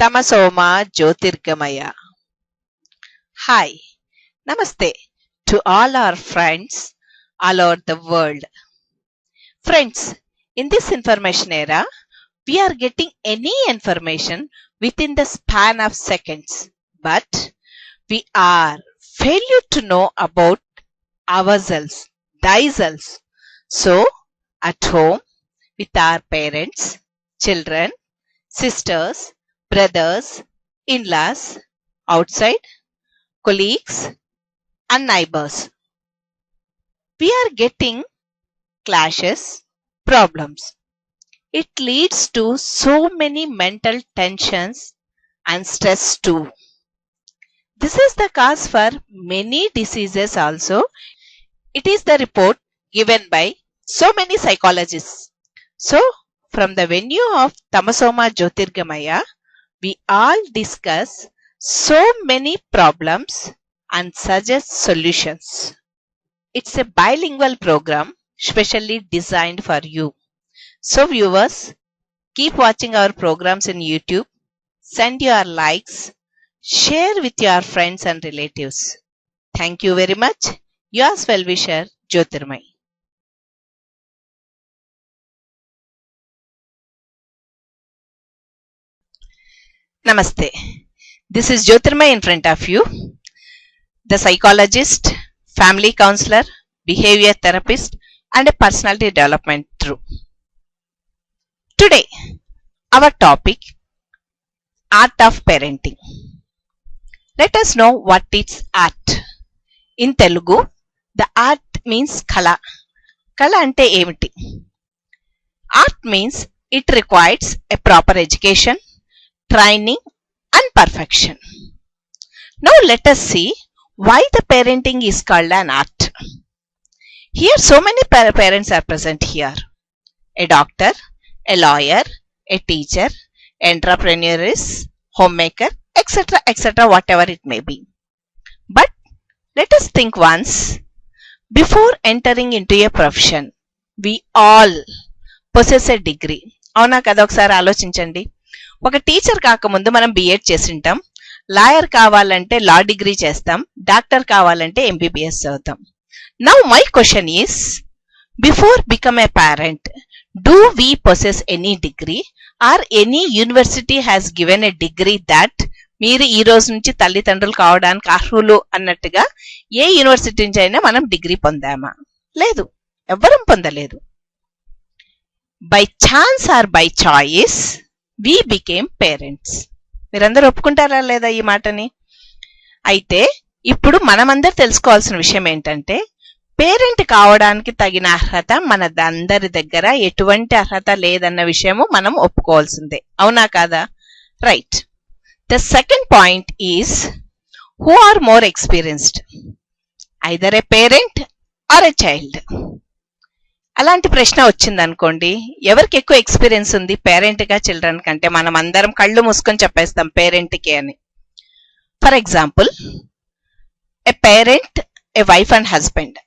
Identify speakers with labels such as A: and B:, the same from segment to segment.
A: Tamasoma Jyotirgamaya. Hi, Namaste to all our friends all over the world. Friends, in this information era, we are getting any information within the span of seconds, but we are failure to know about ourselves, thyself. So, at home, with our parents, children, sisters, brothers, in-laws, outside, colleagues, and neighbors, we are getting clashes, problems. It leads to so many mental tensions and stress too. This is the cause for many diseases also. It is the report given by so many psychologists. So, from the venue of Tamasoma Jyotirgamaya, we all discuss so many problems and suggest solutions. It's a bilingual program specially designed for you. So viewers, keep watching our programs in YouTube, send your likes, share with your friends and relatives. Thank you very much. Yours well-wisher, Jyotirmay. Namaste. This is Jyotirmay in front of you, the psychologist, family counselor, behavior therapist, and a personality development guru. Today, our topic, art of parenting. Let us know what is art. In Telugu, the art means kala. Kala ante emiti? Art means it requires a proper education, training, and perfection. Now let us see why the parenting is called an art. Here so many parents are present here. A doctor, a lawyer, a teacher, entrepreneur, homemaker, etc., etc., whatever it may be. But let us think once. Before entering into a profession, we all possess a degree. అవునా కదా, ఒకసారి ఆలోచించండి. ఒక teacher కాకముందు మనం BEd చేసింటాం, lawyer కావాలంటే law degree చేస్తాం, doctor కావాలంటే ఎంబీబీఎస్ చదువుతాం. Now my question is, before become a parent, do we possess any degree or any university has given a degree that మీరు ఈ రోజు నుంచి తల్లిదండ్రులు కావడానికి అర్హులు అన్నట్టుగా ఏ యూనివర్సిటీ నుంచి అయినా మనం డిగ్రీ పొందామా? లేదు, ఎవ్వరం పొందలేదు. By chance or by choice we became parents. మీరందరూ ఒప్పుకుంటారా లేదా ఈ మాటని? అయితే ఇప్పుడు మనమందరూ తెలుసుకోవాల్సిన విషయం ఏంటంటే, పేరెంట్ కావడానికి తగిన అర్హత అందరి దగ్గర ఎటువంటి అర్హత లేదన్న విషయము మనం ఒప్పుకోవాల్సిందే. అవునా కాదా? Right. The second point is, who are more experienced, either a parent or a child. అలాంటి ప్రశ్న వచ్చింది అనుకోండి, ఎవరికి ఎక్కువ ఎక్స్పీరియన్స్ ఉంది పేరెంట్ గా చిల్డ్రన్ కంటే? మనం అందరం కళ్ళు మూసుకొని చెప్పేస్తాం పేరెంట్కి అని. For example, A parent, A wife and husband.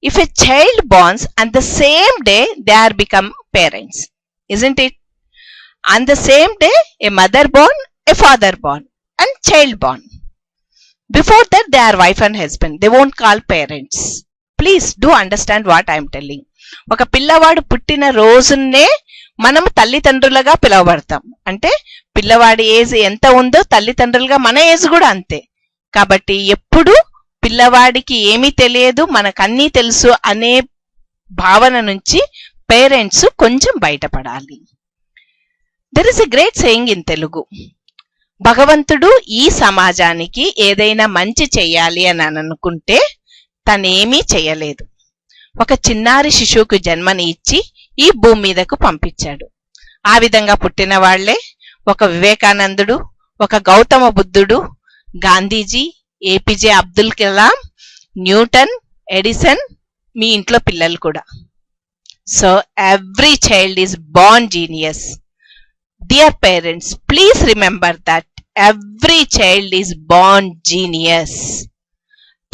A: If a child borns on the same day, they are become parents, isn't it? On the same day, a mother born, a father born, and child born. Before that, they are wife and husband. They won't call parents. Please do understand what I am telling. ఒక పిల్లవాడు పుట్టిన రోజునే మనం తల్లిదండ్రులుగా పిలువబడతాం. అంటే పిల్లవాడి age ఎంత ఉందో తల్లిదండ్రులుగా మన ఏజ్ కూడా అంతే. కాబట్టి ఎప్పుడు పిల్లవాడికి ఏమీ తెలియదు, మనకన్నీ తెలుసు అనే భావన నుంచి పేరెంట్స్ కొంచెం బయటపడాలి. There is a great saying in Telugu. భగవంతుడు ఈ సమాజానికి ఏదైనా మంచి చెయ్యాలి అని అనుకుంటే తనేమీ చెయ్యలేదు. ఒక చిన్నారి శిశువుకు జన్మని ఇచ్చి ఈ భూమి మీదకు పంపించాడు. ఆ విధంగా పుట్టిన వాళ్లే ఒక వివేకానందుడు, ఒక గౌతమ బుద్ధుడు, గాంధీజీ, ఏపీజే అబ్దుల్ కలాం, న్యూటన్, ఎడిసన్, మీ ఇంట్లో పిల్లలు కూడా. So every child is born genius. Dear parents, please remember that every child is born genius.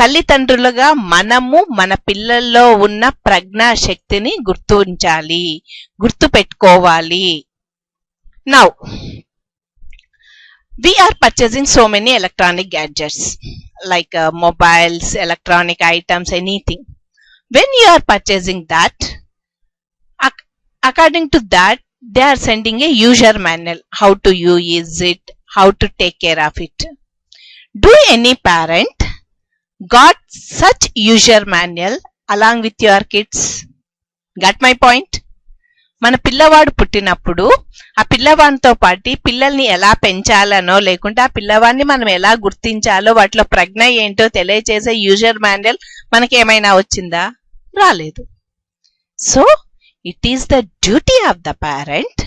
A: తల్లిదండ్రులుగా మనము మన పిల్లల్లో ఉన్న ప్రజ్ఞా శక్తిని గుర్తించాలి, గుర్తు పెట్టుకోవాలి. Now We are purchasing so many electronic gadgets like mobiles, electronic items, anything. When you are purchasing that, according to that, they are sending a user manual, how to use it, how to take care of it. Do any parent got such user manual along with your kids? Got my point? మన పిల్లవాడు పుట్టినప్పుడు ఆ పిల్లవాడితో పాటు పిల్లల్ని ఎలా పెంచాలనో లేకుంటే ఆ పిల్లవాడిని మనం ఎలా గుర్తించాలో వాటిలో ప్రజ్ఞ ఏంటో తెలియచేసే యూజర్ మాన్యువల్ మనకి ఏమైనా వచ్చిందా? రాలేదు. So it is the duty of the parent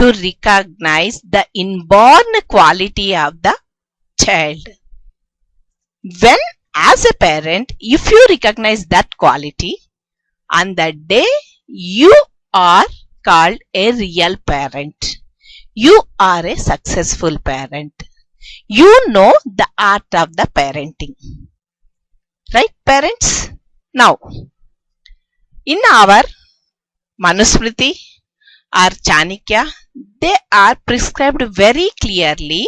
A: to recognise the inborn quality of the child. When as a parent, if you recognize that quality, on that day you are called a real parent. You are a successful parent. You know the art of the parenting. Right, parents? Now, in our Manusmriti or Chanakya, they are prescribed very clearly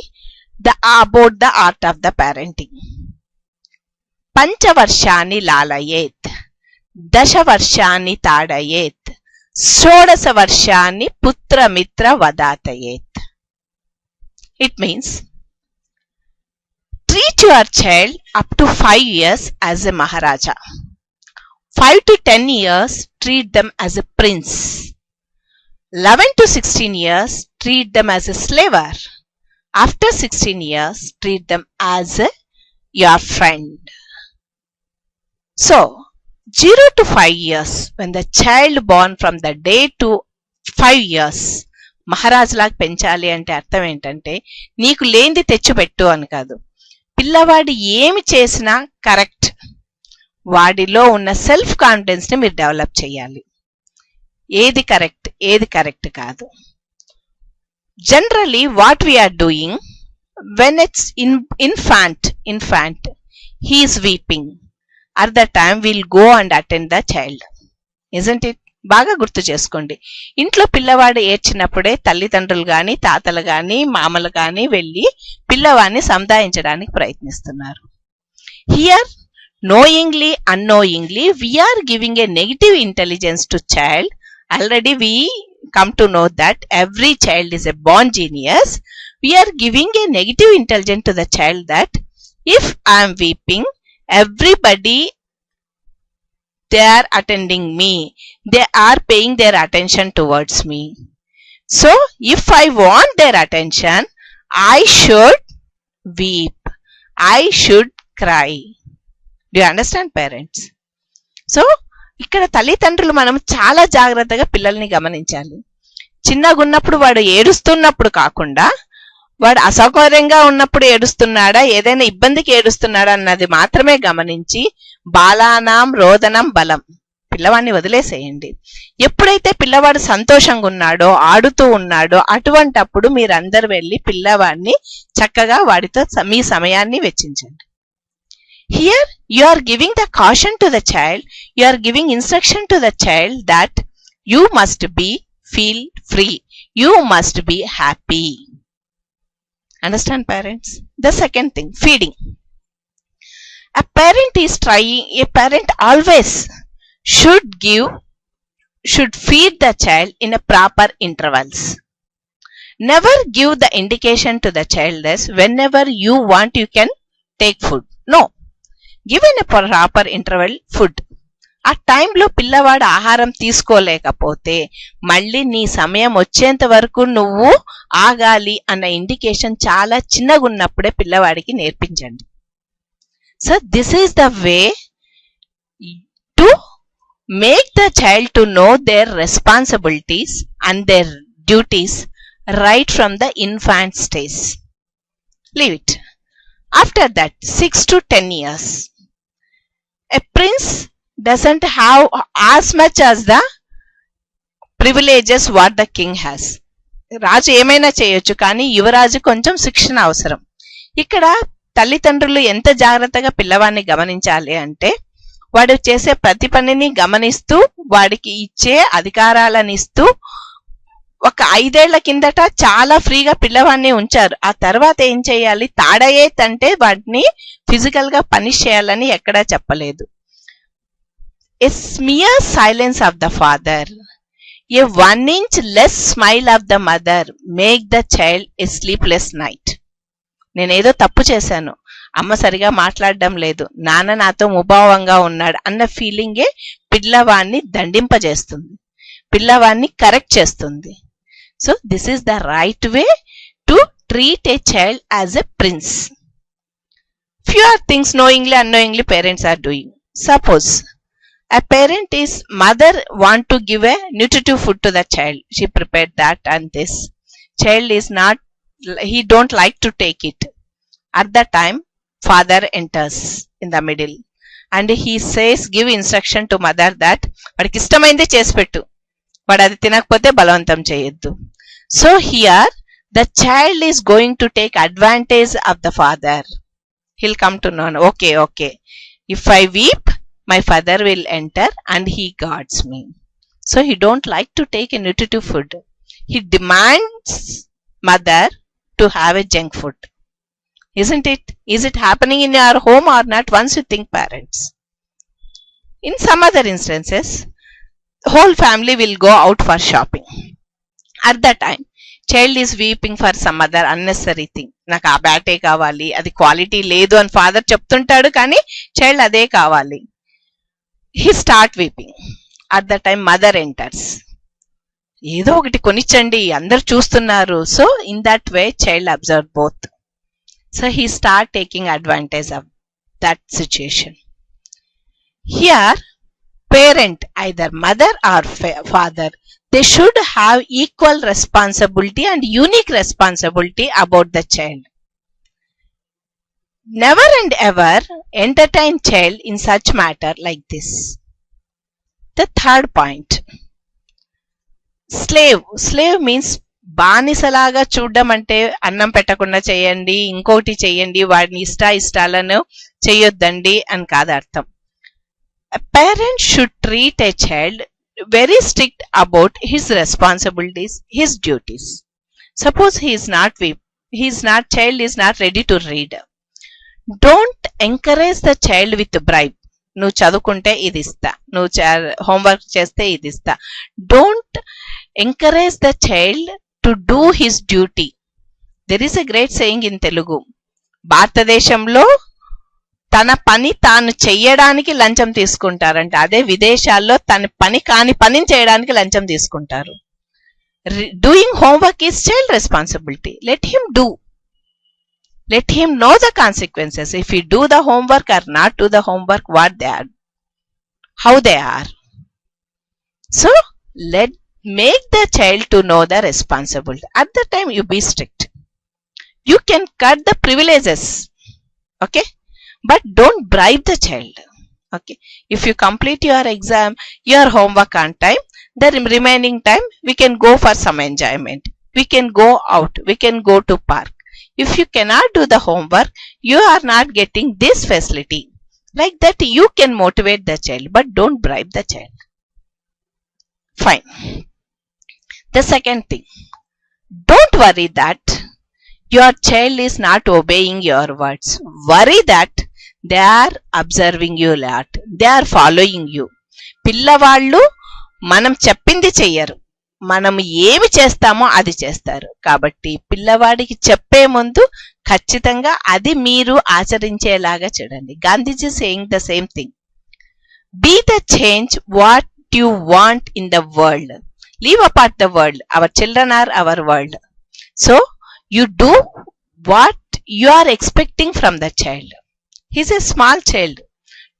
A: about the art of the parenting. పంచవర్షాన్ని లాలయేత్, దశవర్షాన్ని తాడయేత్, షోడశ వర్షాన్ని పుత్రమిత్ర వదాతయేత్. It means treat your child up to 5 years as a Maharaja. 5 to 10 years treat them as a prince. 11 to 16 years treat them as a slaver. After 16 years treat them as your friend. So 0 to 5 years, when the child born from the day to 5 years, Maharaj లాగా పెంచాలి అంటే అర్థం ఏంటంటే నీకు లేనిది తెచ్చిపెట్టు అని కాదు. పిల్లవాడు ఏమి చేసినా కరెక్ట్, వాడిలో ఉన్న సెల్ఫ్ కాన్ఫిడెన్స్ ని మీరు డెవలప్ చేయాలి. ఏది కరెక్ట్ కాదు. Generally what we are doing when it's infant he is weeping, at that time we'll go and attend the child, isn't it? బాగా గుర్తు చేసుకోండి. ఇంట్లో పిల్లవాడు ఏడ్చినప్పుడే తల్లిదండ్రులు గాని తాతలు గాని మామలు గాని వెళ్ళి పిల్లవాడిని సంధాయించడానికి ప్రయత్నిస్తున్నారు. Here knowingly unknowingly we are giving a negative intelligence to child. Already we come to know that every child is a born genius. We are giving a negative intelligence to the child that if I am weeping, everybody, they are attending me, they are paying their attention towards me. So if I want their attention, I should weep, I should cry. Do you understand, parents? So ఇక్కడ తల్లిదండ్రులు మనం చాలా జాగ్రత్తగా పిల్లల్ని గమనించాలి. చిన్నగా ఉన్నప్పుడు వాడు ఏడుస్తున్నప్పుడు కాకుండా వాడు అసౌకర్యంగా ఉన్నప్పుడు ఏడుస్తున్నాడా, ఏదైనా ఇబ్బందికి ఏడుస్తున్నాడా అన్నది మాత్రమే గమనించి బాలానాం రోదనం బలం, పిల్లవాడిని వదిలేసేయండి. ఎప్పుడైతే పిల్లవాడు సంతోషంగా ఉన్నాడో ఆడుతూ ఉన్నాడో అటువంటప్పుడు మీరందరూ వెళ్ళి పిల్లవాడిని చక్కగా వాడితో మీ సమయాన్ని వెచ్చించండి. Here you are giving the caution to the child, you are giving instruction to the child that you must feel free, you must be happy. Understand, parents? The second thing, feeding. A parent always should feed the child in a proper intervals. Never give the indication to the child as whenever you want you can take food. No. Give in a proper interval food. ఆ టైంలో పిల్లవాడు ఆహారం తీసుకోలేకపోతే మళ్ళీ నీ సమయం వచ్చేంత వరకు నువ్వు ఆగాలి అన్న ఇండికేషన్ చాలా చిన్నగా ఉన్నప్పుడే పిల్లవాడికి నేర్పించండి. So this is the way to make the child to know their responsibilities and their duties right from the infant stage. Leave it. After that, 6 to 10 years, a prince doesn't have as much as the privileges what the king has. రాజు ఏమైనా చేయొచ్చు, కానీ యువరాజు కొంచెం శిక్షణ అవసరం. ఇక్కడ తల్లిదండ్రులు ఎంత జాగ్రత్తగా పిల్లవాడిని గమనించాలి అంటే వాడు చేసే ప్రతి పనిని గమనిస్తూ వాడికి ఇచ్చే అధికారాలను ఇస్తూ ఒక 5 ఏళ్ల కిందట చాలా ఫ్రీగా పిల్లవాడిని ఉంచారు. ఆ తర్వాత ఏం చేయాలి, తాడయేతంటే వాటిని ఫిజికల్ గా పనిష్ చేయాలని ఎక్కడా చెప్పలేదు. A mere silence of the father, a 1 inch less smile of the mother make the child a sleepless night. నేనేదో తప్పు చేశాను, అమ్మ సరిగా మాట్లాడడం లేదు, నాన్న నాతో ముభావంగా ఉన్నాడు అన్న ఫీలింగే పిల్లవాడిని దండింపజేస్తుంది, పిల్లవాడిని కరెక్ట్ చేస్తుంది. So this is the right way to treat a child as a prince. Few are things knowingly unknowingly parents are doing. Suppose a parent is mother want to give a nutritive food to the child. She prepared that and this. Child is not, he don't like to take it. At that time, father enters in the middle and he says, give instruction to mother that vadiki istamainde chesi pettu, vadu adi tinakapothe balavantam cheyoddu. So here the child is going to take advantage of the father. He'll come to know, okay, if I weep, my father will enter and he guards me. So he don't like to take a nutritive food. He demands mother to have a junk food. Isn't it? Is it happening in your home or not? Once you think parents. In some other instances, whole family will go out for shopping. At that time, child is weeping for some other unnecessary thing. నాకు ఆ బ్యాటే కావాలి, అది quality లేదు అని father చెప్తుంటాడు, కానీ child అదే కావాలి. He start weeping. At the time mother enters. ఏదో ఒకటి కొనిచ్చండి, అందరు చూస్తున్నారు. So in that way child observe both. So he start taking advantage of that situation. Here parent, either mother or father, they should have equal responsibility and unique responsibility about the child. Never and ever entertain child in such matter like this. The third point, slave means బానిసలాగా చూడడం అంటే అన్నం పెట్టకుండా చేయండి, ఇంకోటి చేయండి, వాడిని ఇష్టాలను చేయొద్దండి అని కాదు అర్థం. A parent should treat a child very strict about his responsibilities, his duties. Suppose child is not ready to read. Don't encourage the child with bribe. నువ్వు చదువుకుంటే ఇది ఇస్తా, నువ్వు హోంవర్క్ చేస్తే ఇది ఇస్తా. Don't encourage the child to do his duty. There is a great saying in Telugu. భారతదేశంలో తన పని తాను చెయ్యడానికి లంచం తీసుకుంటారంట, అదే విదేశాల్లో తన పని కాని పనిని చేయడానికి లంచం తీసుకుంటారు. Doing homework is child responsibility. Let him do, let him know the consequences if he do the homework or not do the homework, what they are, how they are. So let make the child to know the responsibility. At the time you be strict. You can cut the privileges, okay, but don't bribe the child. Okay, if you complete your exam, your homework on time, the remaining time we can go for some enjoyment, we can go out, we can go to park. If you cannot do the homework, you are not getting this facility. Like that you can motivate the child, but don't bribe the child. Fine. The second thing, don't worry that your child is not obeying your words. Worry that they are observing you a lot, they are following you. పిల్లవాళ్ళు మనం చెప్పింది చెయ్యరు, మనం ఏమి చేస్తామో అది చేస్తారు. కాబట్టి పిల్లవాడికి చెప్పే ముందు ఖచ్చితంగా అది మీరు ఆచరించేలాగా చూడండి. Gandhiji saying the same thing. Be the change what you want in the world. Leave apart the world. Our children are our world. So you do what you are expecting from the child. He's a small child.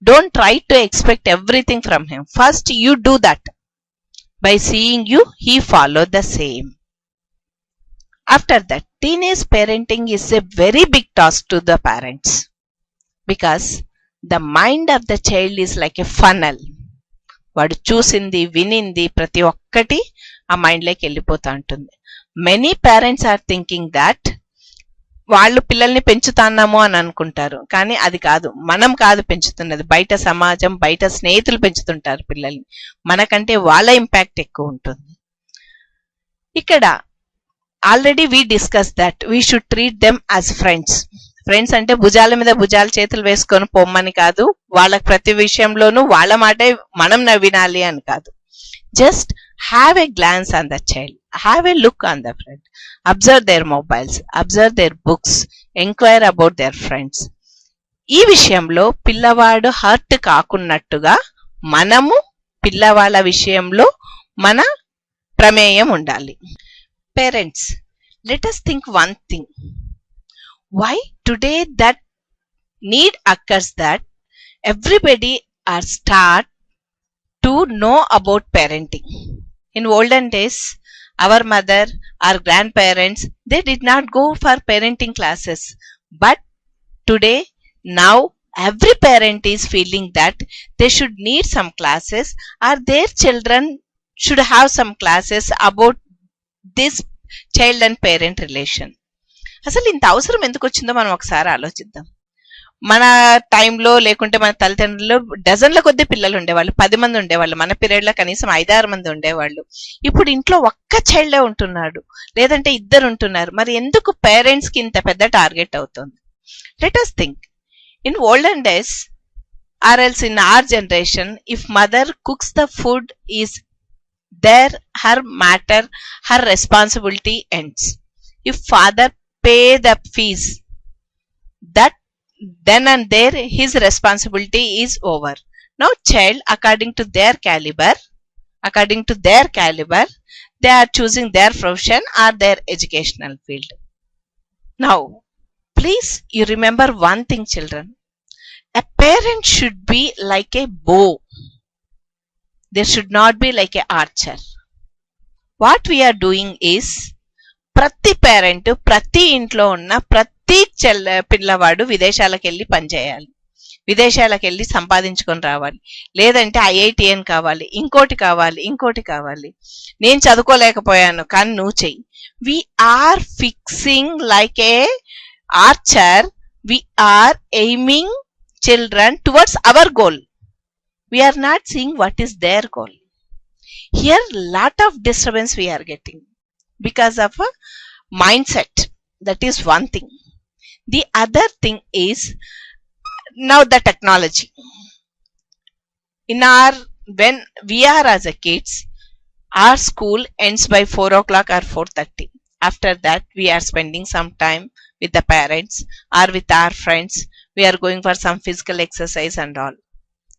A: Don't try to expect everything from him. First you do that. By seeing you, he follow the same. After that, teenage parenting is a very big task to the parents, because the mind of the child is like a funnel. వాడు చూసింది వినింది ప్రతి ఒక్కటి ఆ mind లోకి వెళ్ళిపోతా ఉంటుంది. Many parents are thinking that వాళ్ళు పిల్లల్ని పెంచుతున్నాము అని అనుకుంటారు, కానీ అది కాదు, మనం కాదు పెంచుతున్నది, బయట సమాజం బయట స్నేహితులు పెంచుతుంటారు పిల్లల్ని, మనకంటే వాళ్ళ ఇంపాక్ట్ ఎక్కువ ఉంటుంది. ఇక్కడ already we discuss that we should treat them as friends. Friends అంటే భుజాల మీద భుజాలు చేతులు వేసుకొని పొమ్మని కాదు, వాళ్ళకి ప్రతి విషయంలోనూ వాళ్ళ మాటే మనం వినాలి అని కాదు. Just have a glance on the child, have a look on the friend, observe their mobiles, observe their books, enquire about their friends. ఈ విషయంలో పిల్లవాడు హర్ట్ కాకున్నట్టుగా మనము పిల్లవాళ్ళ విషయంలో మన ప్రమేయం ఉండాలి. Parents, let us think one thing. Why today that need occurs that everybody are start to know about parenting. In olden days, our mother, our grandparents, they did not go for parenting classes. But today, now every parent is feeling that they should need some classes or their children should have some classes about this child and parent relation. అసలు ఇంత అవసరం ఎందుకు వచ్చిందో మనం ఒకసారి ఆలోచిద్దాం. మన టైంలో లేకుంటే మన తల్లిదండ్రులు డజన్ల కొద్ది పిల్లలు ఉండేవాళ్ళు, 10 మంది ఉండేవాళ్ళు. మన పీరియడ్ లో కనీసం 5-6 మంది ఉండేవాళ్ళు. ఇప్పుడు ఇంట్లో ఒక్క చైల్డే ఉంటున్నాడు, లేదంటే 2 ఉంటున్నారు. మరి ఎందుకు పేరెంట్స్ కి ఇంత పెద్ద టార్గెట్ అవుతుంది? Let us think. In olden days or else in our generation, if mother cooks the food is there, her matter, her responsibility ends. If father pay the fees, that then and there his responsibility is over. Now child according to their caliber, they are choosing their profession or their educational field. Now please you remember one thing children, a parent should be like a bow, they should not be like a archer. What we are doing is, ప్రతి parent ప్రతి ఇంట్లో ఉన్న ప్రతి పిల్లవాడు విదేశాలకు వెళ్ళి పనిచేయాలి, విదేశాలకు వెళ్ళి సంపాదించుకొని రావాలి, లేదంటే IITN కావాలి, ఇంకోటి కావాలి. నేను చదువుకోలేకపోయాను కానీ నువ్వు చెయ్యి. We are fixing like a archer, we are aiming children towards our goal. We are not seeing what is their goal. Here lot of disturbance we are getting because of a mindset. That is one thing. The other thing is now the technology. When we are as a kids, our school ends by 4 o'clock or 4:30. After that we are spending some time with the parents or with our friends. We are going for some physical exercise and all.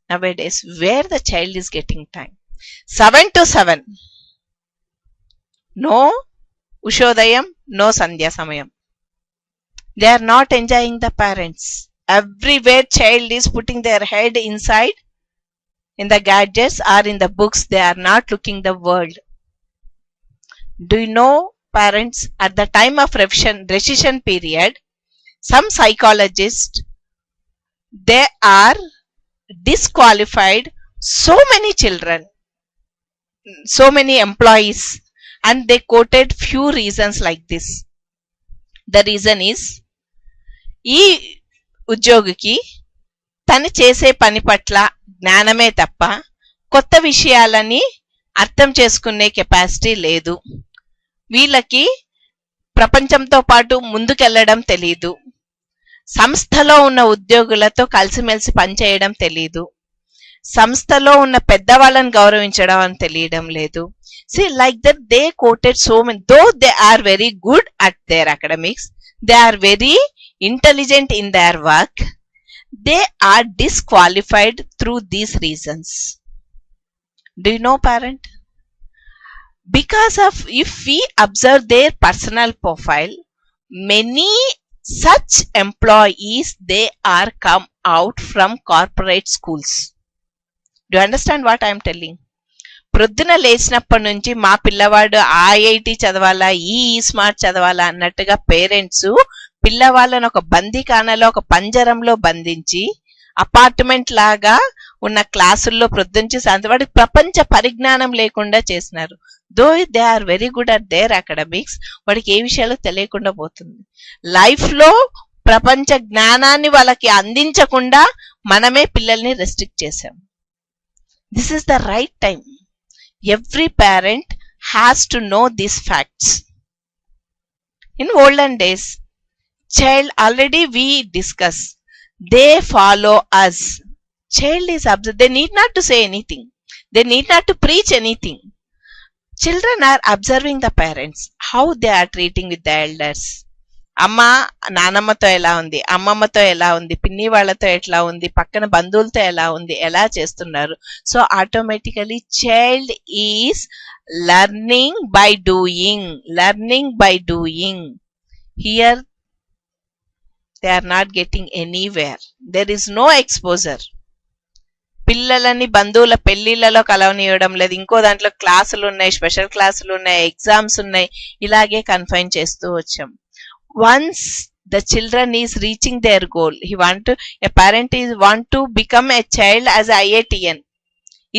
A: Nowadays, where the child is getting time? 7 to 7. No Ushodayam, no Sandhya Samayam. They are not enjoying the parents. Everywhere child is putting their head inside in the gadgets or in the books. They are not looking the world. Do you know, parents, at the time of recession period, some psychologists, they are disqualified so many children, so many employees, and they quoted few reasons like this. The reason is, ఈ ఉద్యోగికి తను చేసే పని పట్ల జ్ఞానమే తప్ప కొత్త విషయాలని అర్థం చేసుకునే కెపాసిటీ లేదు, వీళ్ళకి ప్రపంచంతో పాటు ముందుకెళ్లడం తెలీదు, సంస్థలో ఉన్న ఉద్యోగులతో కలిసిమెలిసి పనిచేయడం తెలీదు, సంస్థలో ఉన్న పెద్దవాళ్ళని గౌరవించడం అని తెలియడం లేదు. See, like that they quoted so many, though they are very good at their academics, they are very intelligent in their work, they are disqualified through these reasons. Do you know, parent? Because of, if we observe their personal profile, many such employees, they are come out from corporate schools. Do you understand what I am telling? ప్రొద్దున లేచినప్పటి నుంచి మా పిల్లవాడు IIT చదవాలా, ఈ smart చదవాలా అన్నట్టుగా parents పిల్లవాళ్ళను ఒక బందీఖానలో, ఒక పంజరంలో బంధించి అపార్ట్మెంట్ లాగా ఉన్న క్లాసుల్లో ప్రొద్దుంచి వాడికి ప్రపంచ పరిజ్ఞానం లేకుండా చేసినారు. Though they are very good at their academics, వాడికి ఏ విషయాలు తెలియకుండా పోతుంది. లైఫ్ లో ప్రపంచ జ్ఞానాన్ని వాళ్ళకి అందించకుండా మనమే పిల్లల్ని రెస్ట్రిక్ట్ చేసాం. This is the right time. Every parent has to know these facts. In olden days, child already we discuss. They follow us. Child is observed. They need not to say anything. They need not to preach anything. Children are observing the parents, how they are treating with the elders. అమ్మ నానమ్మతో ఎలా ఉంది, అమ్మమ్మతో ఎలా ఉంది, పిన్ని వాళ్ళతో ఎట్లా ఉంది, పక్కన బంధువులతో ఎలా ఉంది, ఎలా చేస్తున్నారు. So automatically child is learning by doing. Here they are not getting anywhere. There is no exposure. పిల్లలని బంధువుల పెళ్లిళ్లలో కలవనివ్వడం లేదు, ఇంకో దాంట్లో క్లాసులు ఉన్నాయి, స్పెషల్ క్లాసులు ఉన్నాయి, ఎగ్జామ్స్ ఉన్నాయి, ఇలాగే కన్ఫైన్ చేస్తూ వచ్చాం. Once the children is reaching there goal, a parent is want to become a child as a IITN.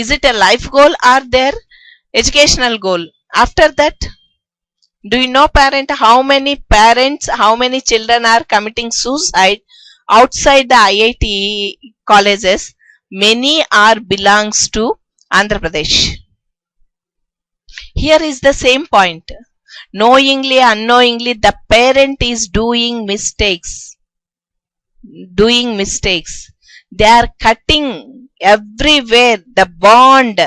A: Is it a life goal or their educational goal? After that, do you know how many children are committing suicide outside the IIT colleges? Many are belongs to Andhra Pradesh. Here is the same point. Knowingly, unknowingly, the parent is doing mistakes. They are cutting everywhere the bond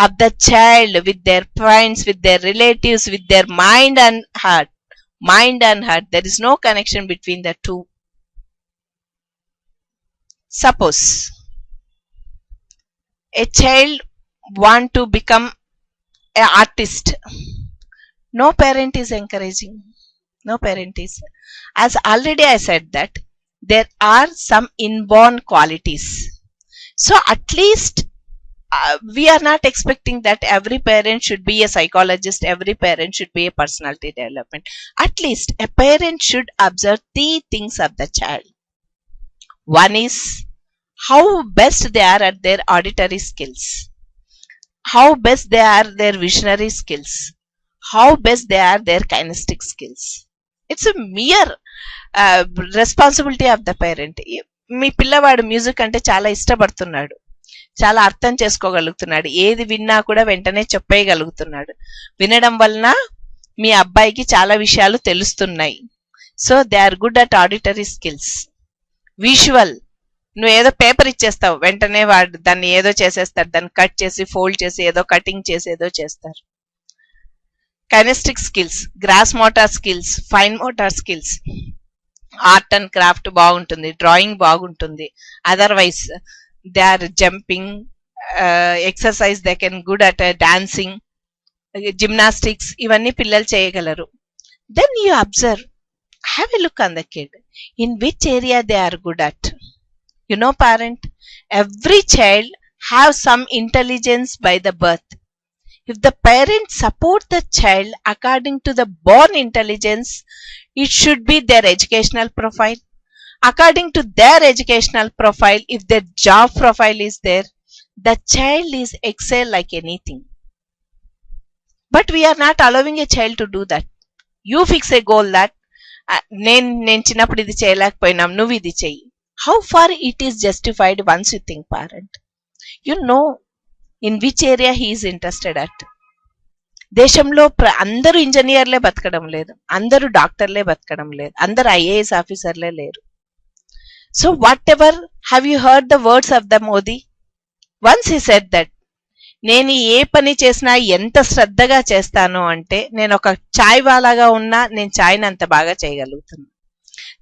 A: of the child with their friends, with their relatives, with their mind and heart. There is no connection between the two. Suppose a child want to become an artist. No parent is encouraging. No parent is. As already I said that there are some inborn qualities. So at least we are not expecting that every parent should be a psychologist, every parent should be a personality development. At least a parent should observe 3 things of the child. One is how best they are at their auditory skills, how best they are their visionary skills, how best they are their kinesthetic skills. It's a mere responsibility of the parent. మీ పిల్లవాడు music అంటే చాలా ఇష్టపడుతున్నాడు, చాలా అర్థం చేసుకోగలుగుతున్నాడు, ఏది విన్నా కూడా వెంటనే చెప్పేయగలుగుతున్నాడు. వినడం వలన మీ అబ్బాయికి చాలా విషయాలు తెలుస్తున్నాయి. So they are good at auditory skills. Visual, నువ్వు ఏదో పేపర్ ఇచ్చేస్తావు, వెంటనే వాడు దాన్ని ఏదో చేసేస్తారు, దాన్ని కట్ చేసి ఫోల్డ్ చేసి ఏదో కటింగ్ చేసి ఏదో చేస్తారు. Kinesthetic skills, gross motor skills, fine motor skills, art and craft బాగుంటుంది, డ్రాయింగ్ బాగుంటుంది. Otherwise they are jumping, exercise they can good at dancing, gymnastics, ఇవన్నీ పిల్లలు చేయగలరు. Then you observe, have a look on the kid, in which area they are good at. You know, parent, every child have some intelligence by the birth. If the parents support the child according to the born intelligence, it should be their educational profile. According to their educational profile, if their job profile is there, the child is excel like anything. But we are not allowing a child to do that. You fix a goal that నేను చిన్నప్పుడు ఇది చేయలేకపోయినాం, నువ్వు ఇది చెయ్యి. How far it is justified once you think parent? You know in which area he is interested at. దేశంలో అందరూ ఇంజనీర్లే బతకడం లేదు, అందరూ డాక్టర్లే బతకడం లేదు, అందరూ IAS ఆఫీసర్లే లేరు. So what ever, have you heard the words of the Modi? Once he said that నేను ఏ పని చేసినా ఎంత శ్రద్ధగా చేస్తాను అంటే, నేను ఒక చాయ్ వాలాగా ఉన్నా నేను చాయ్ని అంత బాగా చేయగలుగుతాను.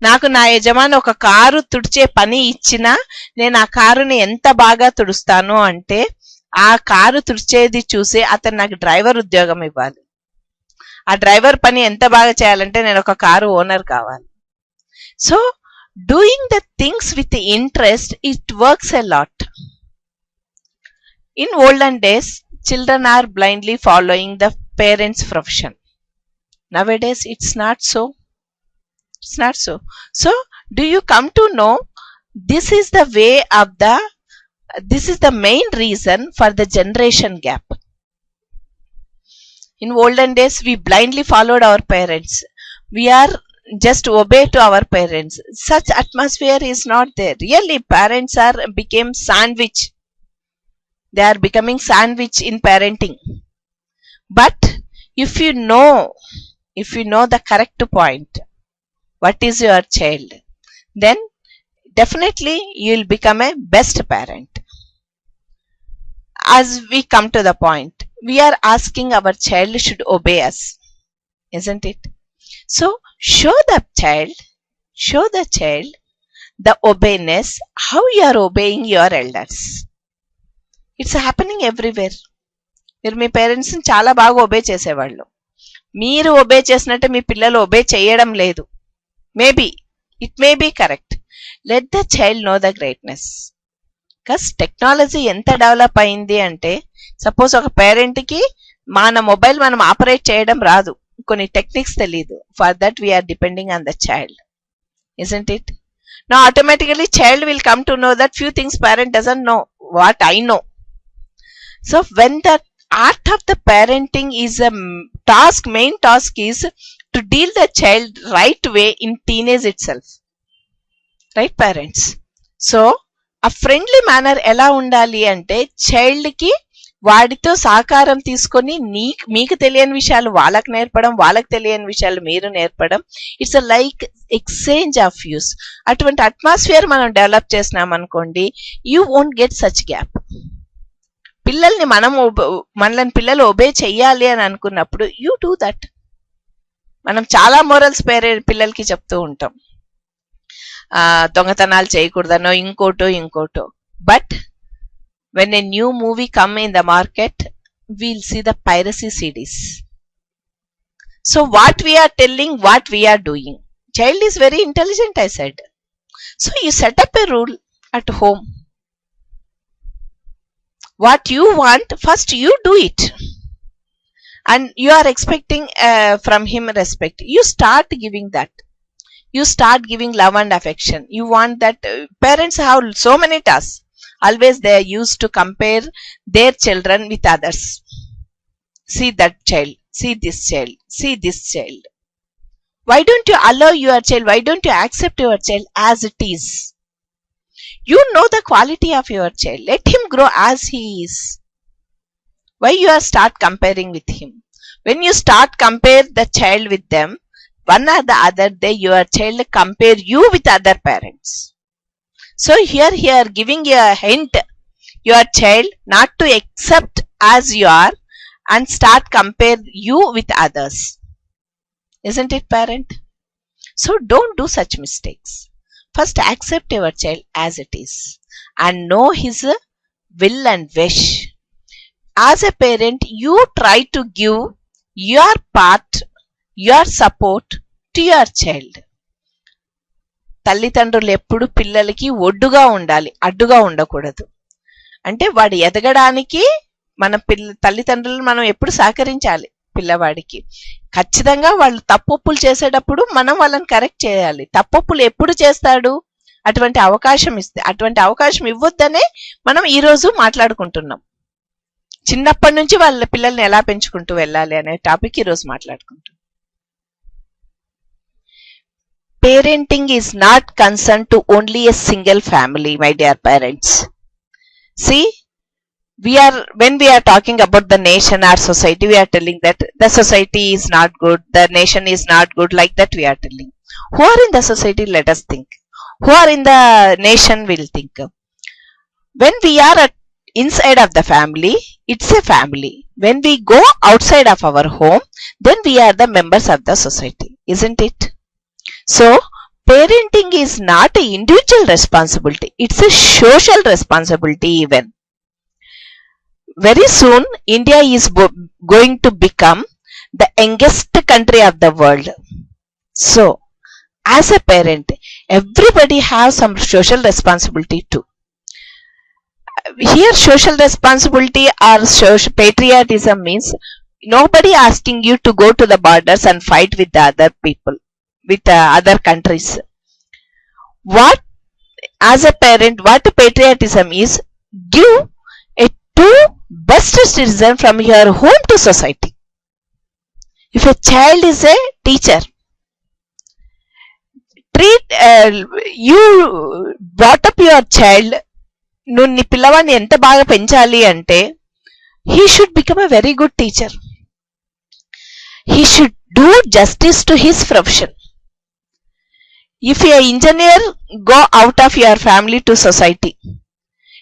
A: నాకు నా యజమాని ఒక కారు తుడిచే పని ఇచ్చినా నేను ఆ కారుని ఎంత బాగా తుడుస్తాను అంటే, ఆ కారు తుడిచేది చూసి అతను నాకు డ్రైవర్ ఉద్యోగం ఇవ్వాలి. ఆ డ్రైవర్ పని ఎంత బాగా చేయాలంటే నేను ఒక కారు ఓనర్ కావాలి. So doing the things with interest, it works a lot. In olden days, children are blindly following the parents' profession. Nowadays, it's not so. It's not so. So, do you come to know this is the way of this is the main reason for the generation gap. In olden days, we blindly followed our parents. We are just obey to our parents. Such atmosphere is not there. Really, parents became sandwich. They are becoming sandwich in parenting. But If you know the correct point, what is your child, then definitely you will become a best parent. As we come to the point, we are asking our child should obey us, isn't it? So show the child the obeyness, how you are obeying your elders. It's happening everywhere. మీరు మీ పేరెంట్స్ని చాలా బాగా obey చేసేవాళ్ళు, మీరు obey చేసినట్టే మీ పిల్లలు obey చేయడం లేదు. Maybe it may be correct. Let the child know the greatness. Because technology ఎంత డెవలప్ అయింది అంటే, సపోజ్ ఒక పేరెంట్కి మన మొబైల్ మనం ఆపరేట్ చేయడం రాదు, కొన్ని టెక్నిక్స్ తెలియదు. For that we are depending on the child, isn't it? Now automatically child will come to know that few things parent doesn't know what I know. So when the art of the parenting is a main task is to deal the child right way in teenage itself, right parents? So a friendly manner ఎలా ఉండాలి అంటే, child కి వాడితో సహకారం తీసుకొని మీకు తెలియని విషయాలు వాళ్ళకి నేర్పడం, వాళ్ళకి తెలియని విషయాలు మీరు నేర్పడం. It's like exchange of views. అటువంటి అట్మాస్ఫియర్ మనం డెవలప్ చేసినాం అనుకోండి, you won't get such gap. పిల్లల్ని మనల్ని పిల్లలు ఒబే చెయ్యాలి అని అనుకున్నప్పుడు యూ డూ దట్. మనం చాలా మోరల్స్ పిల్లలకి చెప్తూ ఉంటాం, దొంగతనాలు చేయకూడదనో ఇంకోటో. But when a new movie come in the market, we'll see the piracy CDs. So what we are telling, what we are doing. Child is very intelligent, I said. So you set up a rule at home. What you want, first you do it. And you are expecting from him respect. You start giving that. You start giving love and affection. You want that. Parents have so many tasks. Always they are used to compare their children with others. See that child, see this child, see this child. Why don't you allow your child, why don't you accept your child as it is? You know the quality of your child, let him grow as he is. Why you are start comparing with him? When you start compare the child with them, one or the other day your child compare you with other parents. So here giving a hint your child not to accept as you are and start compare you with others, isn't it parent? So don't do such mistakes. First accept your child as it is and know his will and wish. As a parent, you try to give your part, your support to your child. తల్లిదండ్రులు ఎప్పుడు పిల్లలకి ఒడ్డుగా ఉండాలి, అడ్డుగా ఉండకూడదు. అంటే వాడు ఎదగడానికి మన తల్లిదండ్రులు మనం ఎప్పుడు సహకరించాలి పిల్లవాడికి. ఖచ్చితంగా వాళ్ళు తప్పొప్పులు చేసేటప్పుడు మనం వాళ్ళని కరెక్ట్ చేయాలి. తప్పొప్పులు ఎప్పుడు చేస్తాడు, అటువంటి అవకాశం ఇస్తే, అటువంటి అవకాశం ఇవ్వద్దనే మనం ఈ రోజు మాట్లాడుకుంటున్నాం. చిన్నప్పటి నుంచి వాళ్ళ పిల్లల్ని ఎలా పెంచుకుంటూ వెళ్ళాలి అనే టాపిక్ ఈ రోజు మాట్లాడుకుంటున్నాం. Parenting is not concerned to only a single family, my dear parents. See, when we are talking about the nation or society, we are telling that the society is not good, the nation is not good, like that we are telling. Who are in the society, let us think. Who are in the nation, will think. When we are inside of the family, it's a family. When we go outside of our home, then we are the members of the society, isn't it? So parenting is not an individual responsibility, it's a social responsibility even. Very soon India is going to become the youngest country of the world. So as a parent, everybody has some social responsibility too. Here social responsibility or social patriotism means nobody asking you to go to the borders and fight with the other people, with other countries. What, as a parent, what patriotism is, give a two best citizen from your home to society. If a child is a teacher, treat you brought up your child, నువ్వు నీ పిల్లవాడిని ఎంత బాగా పెంచాలి అంటే he should become a very good teacher. He should do justice to his profession. If a engineer go out of your family to society,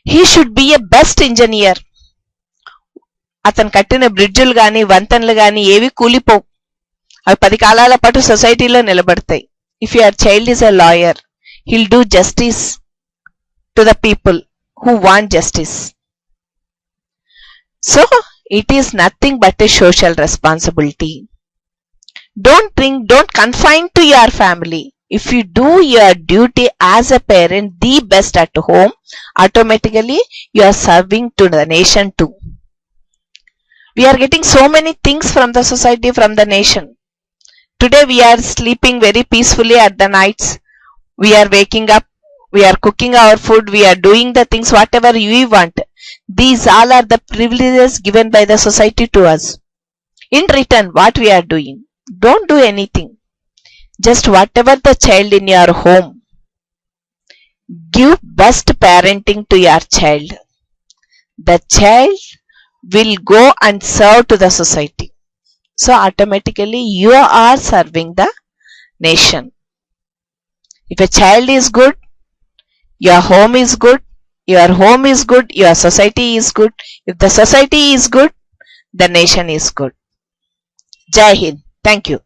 A: he should be a best engineer. అతను కట్టిన బ్రిడ్జులు కానీ వంతెనలు కానీ ఏవి కూలిపోవు, అవి 10 కాలాల పాటు సొసైటీలో నిలబడతాయి. If your child is a lawyer, he'll do justice to the people who want justice. So it is nothing but a social responsibility. Don't confine to your family. If you do your duty as a parent the best at home, automatically you are serving to the nation too. We are getting so many things from the society, from the nation. Today we are sleeping very peacefully at the nights. We are waking up, we are cooking our food, we are doing the things whatever we want. These all are the privileges given by the society to us. In return, what we are doing? Don't do anything. Just whatever the child in your home, give best parenting to your child. The child will go and serve to the society. So automatically you are serving the nation. If a child is good, your home is good. Your home is good, your society is good. If the society is good, the nation is good. Jai Hind. Thank you.